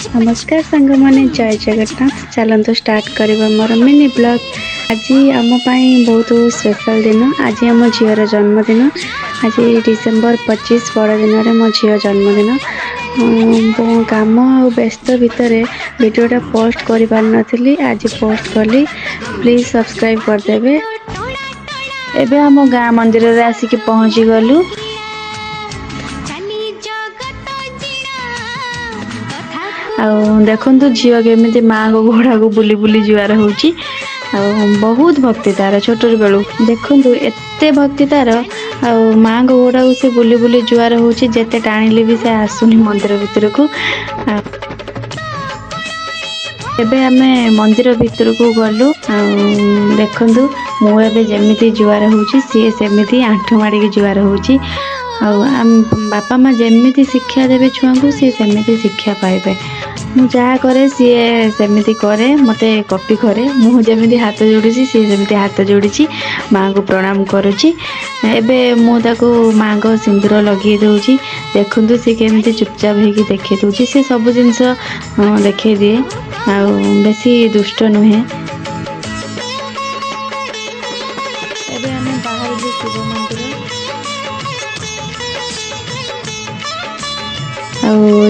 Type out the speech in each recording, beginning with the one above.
नमस्कार सांग मैंने जय जगन्नाथ चलतु स्टार्ट करवा मोर मिनी ब्लॉग। आज आम बहुत स्पेशल दिन। आज आम झीर जन्मदिन। आज डिसेम्बर 25 बड़दिन में मो झी जन्मदिन। काम और व्यस्त भितर वीडियोटा पोस्ट कर पारि आज पोस्ट कली। प्लीज सब्सक्राइब करदे। एबे आम गाँ मंदिर में आसिक पहुँची गलु। देखु झील केमी माँ को घोड़ा को बुली बुली जुआर हो बहुत भक्ति तार छोट बेलू देखु एत भक्ति तार माँ को घोड़ा को से बुली बुली जुआर होते टाणिले भी से आसुनी मंदिर भितर को। एबे आमे मंदिर भितर को गलु। देखु मुझे जमी जुआर हो सी सेमती आंठू माड़ी जुआर हो बापा माँ जमी शिक्षा देवे छुआ को सी सेमती शिक्षा पाइबे। मु जहाँ करे सी सेमती करे मते कॉपी करे। मुझे हाथ जोड़ी सी सेमती हाथ जोड़ी माँ को प्रणाम करुच्ची। एबे मुझे माँ को सिंदूर लगे दूची। देखु सी केमी चुपचाप होगी देखे दूची। सी सब जिनस देखे दिए बेसी दुष्ट नुहे। एबे आमे बाहर शिव मंदिर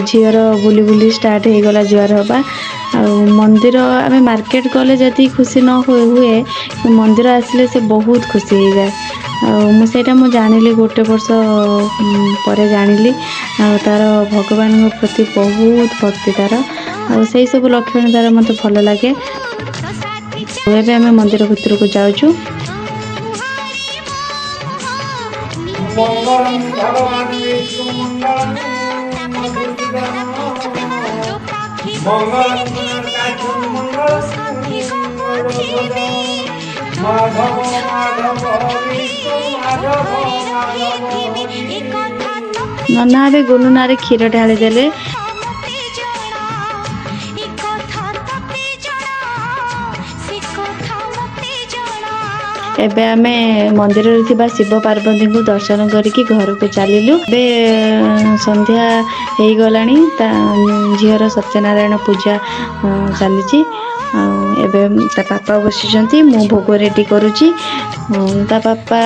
झीर बुली बुली स्टार्ट हो गला जुआर हवा। मंदिर आम मार्केट गले जदि खुशी न हुए मंदिर आसिले से बहुत खुशी हो जाए। मुझे जानिली गोटे वर्ष पर जानिली तार भगवान प्रति बहुत भक्ति तार से सब लक्षण तार मत भल लगे। एबे आम मंदिर भितर को जाऊँ। नना ए गोलू ना क्षीर ढाली देले। एबे आमे मंदिर में शिव पार्वती को दर्शन करके घर को चलिलु। बे संध्या हो गला झीर सत्यनारायण पूजा चली। एबे ता पापा बसी मु भोग रेडी करुच्ची। ता पापा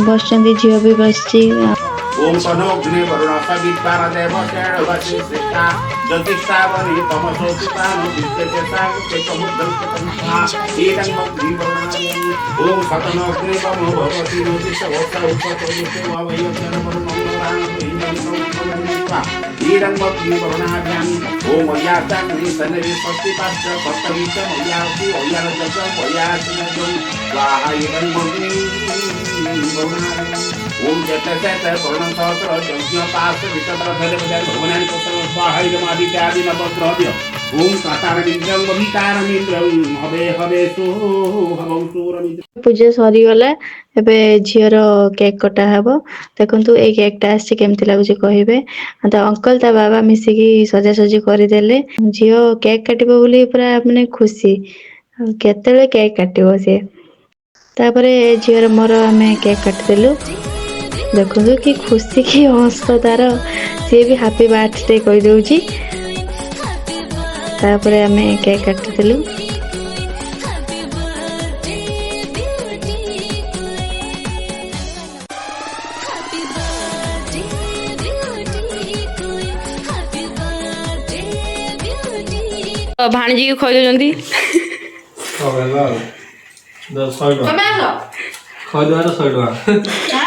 बस झील भी बस। ओम सनोग्ने वरुणा विद्वान देव शरण वशी श्रेष्ठा ज्योतिषावरी तमसो सुतान विद्यते सागते समुद्रं तथा ईदं मग्नि वरुणायं ओम सतनोग्ने वमो भगवती ज्योतिष वस्त्र उपतोषे वावयचन वरुणोरां इंद्रनिका ईदं मग्नि वरुणाभ्यां ओम याताग्नि सनरे स्वस्तिपात्र कर्तविच मयाति ओयारजस ओयासिनजं स्वाहा ईदं मग्नि वरुणाभ्यां ओम जटसेत पूर्ण सहस्र यज्ञ पार्श्व वितत्र धरे बजाय भगवान पुत्र स्वाहा इदमादित्य आदि नवग्रहभ्य ओम कातारमिन्द्रं वभिकारमिन्द्रं हवे हवे सो हवं सूरमिन्द्र। पूजा सरी गला। एबे झीर केक कटा हबो। देखंतु ए केकटा आसी केमति लागुची कहिबे। ता अंकल ता बाबा मिसिकी सजा सजी करि देले। झीओ केक काटिबो बोली पूरा माने खुशी केतेले केक काटिबो से। तापरे झीर मोर हमें केक काट देलु। देखो कि खुशी की हंस तार सी भी हैप्पी बर्थडे कह दूची। तापरे आमे केक काटिदेलु। भाणजी को खई दउजंती खई दवा 100 टका